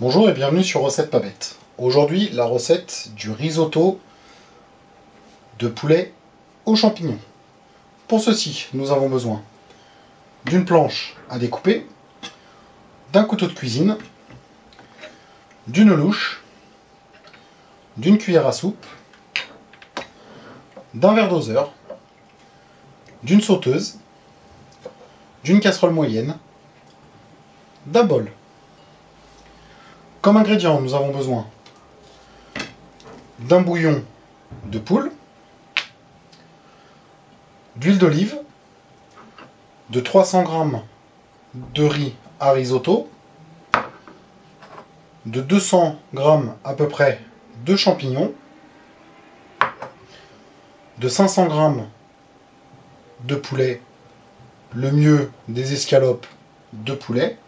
Bonjour et bienvenue sur Recette Pas Bête. Aujourd'hui, la recette du risotto de poulet aux champignons. Pour ceci, nous avons besoin d'une planche à découper, d'un couteau de cuisine, d'une louche, d'une cuillère à soupe, d'un verre doseur, d'une sauteuse, d'une casserole moyenne, d'un bol. Comme ingrédients, nous avons besoin d'un bouillon de poule, d'huile d'olive, de 300 g de riz à risotto, de 200 g à peu près de champignons, de 500 g de poulet, le mieux des escalopes de poulet,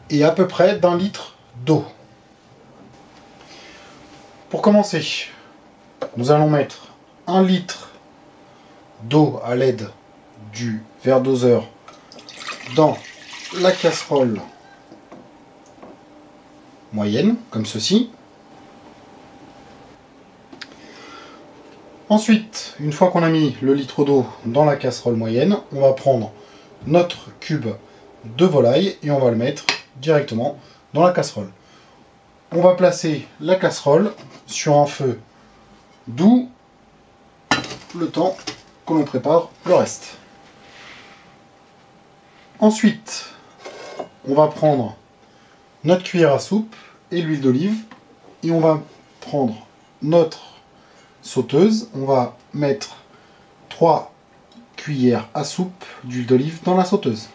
et à peu près d'1 litre d'eau. Pour commencer, nous allons mettre 1 litre d'eau à l'aide du verre doseur dans la casserole moyenne, comme ceci. Ensuite, une fois qu'on a mis le litre d'eau dans la casserole moyenne, on va prendre notre cube de volaille et on va le mettre directement dans la casserole. On va placer la casserole sur un feu doux le temps que l'on prépare le reste. Ensuite, on va prendre notre cuillère à soupe et l'huile d'olive et on va prendre notre sauteuse. On va mettre 3 cuillères à soupe d'huile d'olive dans la sauteuse.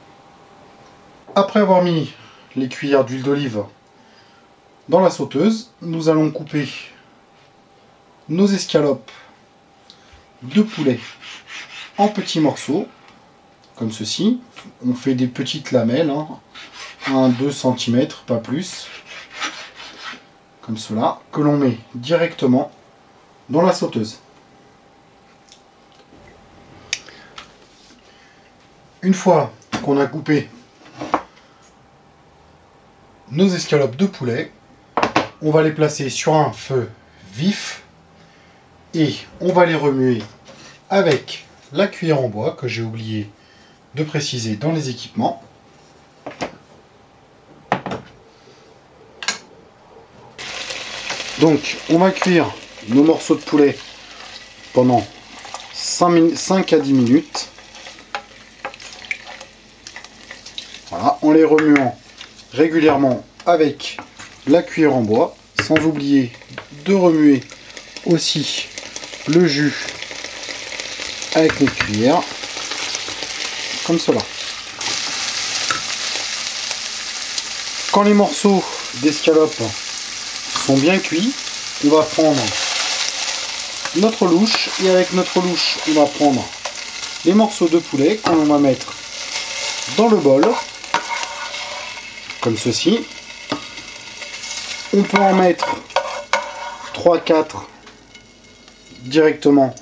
Après avoir mis les cuillères d'huile d'olive dans la sauteuse, nous allons couper nos escalopes de poulet en petits morceaux, comme ceci. On fait des petites lamelles, 1-2 cm, pas plus, comme cela, que l'on met directement dans la sauteuse. Une fois qu'on a coupé nos escalopes de poulet, on va les placer sur un feu vif et on va les remuer avec la cuillère en bois que j'ai oublié de préciser dans les équipements. Donc on va cuire nos morceaux de poulet pendant 5 à 10 minutes. Voilà, en les remuant régulièrement avec la cuillère en bois, sans oublier de remuer aussi le jus avec notre cuillère, comme cela. Quand les morceaux d'escalope sont bien cuits, on va prendre notre louche et avec notre louche, on va prendre les morceaux de poulet qu'on va mettre dans le bol, comme ceci. On peut en mettre 3-4 directement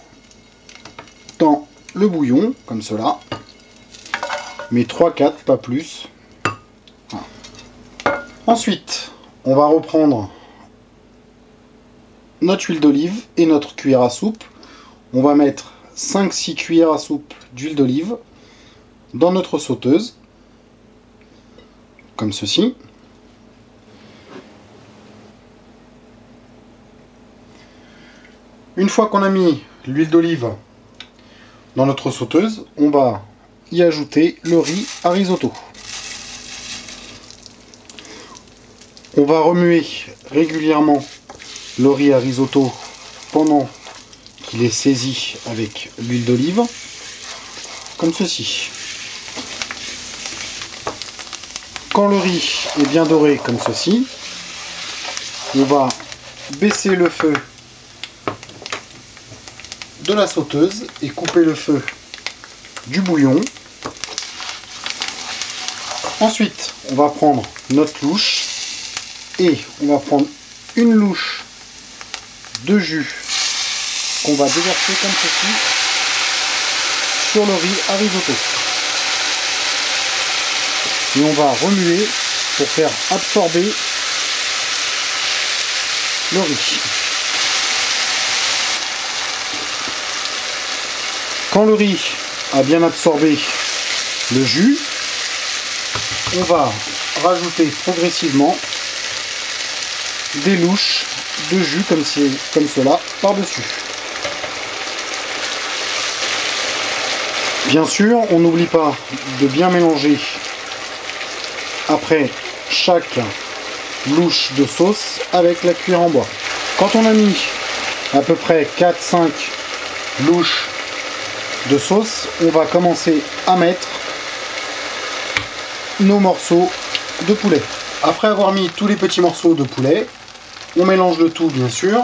dans le bouillon, comme cela. Mais 3-4, pas plus. Voilà. Ensuite, on va reprendre notre huile d'olive et notre cuillère à soupe. On va mettre 5-6 cuillères à soupe d'huile d'olive dans notre sauteuse, comme ceci. Une fois qu'on a mis l'huile d'olive dans notre sauteuse, on va y ajouter le riz à risotto. On va remuer régulièrement le riz à risotto pendant qu'il est saisi avec l'huile d'olive, comme ceci. Quand le riz est bien doré comme ceci, on va baisser le feu de la sauteuse et couper le feu du bouillon. Ensuite, on va prendre notre louche et on va prendre une louche de jus qu'on va déverser comme ceci sur le riz à risotto. Et on va remuer pour faire absorber le riz. Quand le riz a bien absorbé le jus, on va rajouter progressivement des louches de jus comme cela par-dessus. Bien sûr, on n'oublie pas de bien mélanger après chaque louche de sauce avec la cuillère en bois. Quand on a mis à peu près 4-5 louches de sauce, on va commencer à mettre nos morceaux de poulet. Après avoir mis tous les petits morceaux de poulet, on mélange le tout bien sûr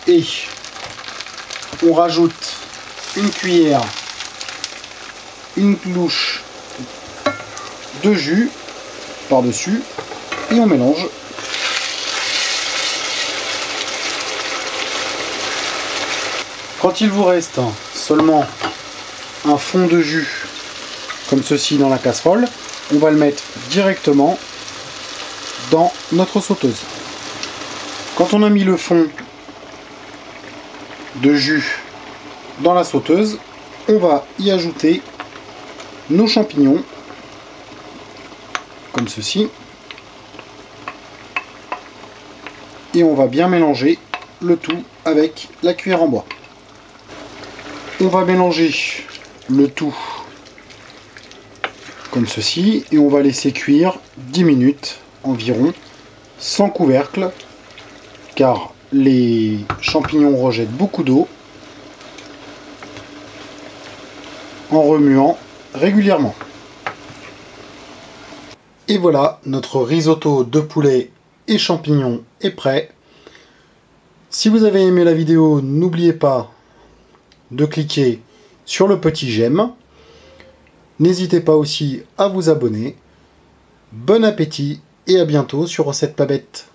et on rajoute une cuillère, une louche de jus par-dessus et on mélange. Quand il vous reste seulement un fond de jus comme ceci dans la casserole, on va le mettre directement dans notre sauteuse. Quand on a mis le fond de jus dans la sauteuse, on va y ajouter nos champignons comme ceci et on va bien mélanger le tout avec la cuillère en bois. On va mélanger le tout comme ceci et on va laisser cuire 10 minutes environ sans couvercle car les champignons rejettent beaucoup d'eau, en remuant régulièrement. Et voilà, notre risotto de poulet et champignons est prêt. Si vous avez aimé la vidéo, n'oubliez pas de cliquer sur le petit j'aime. N'hésitez pas aussi à vous abonner. Bon appétit et à bientôt sur Recette Pas Bête.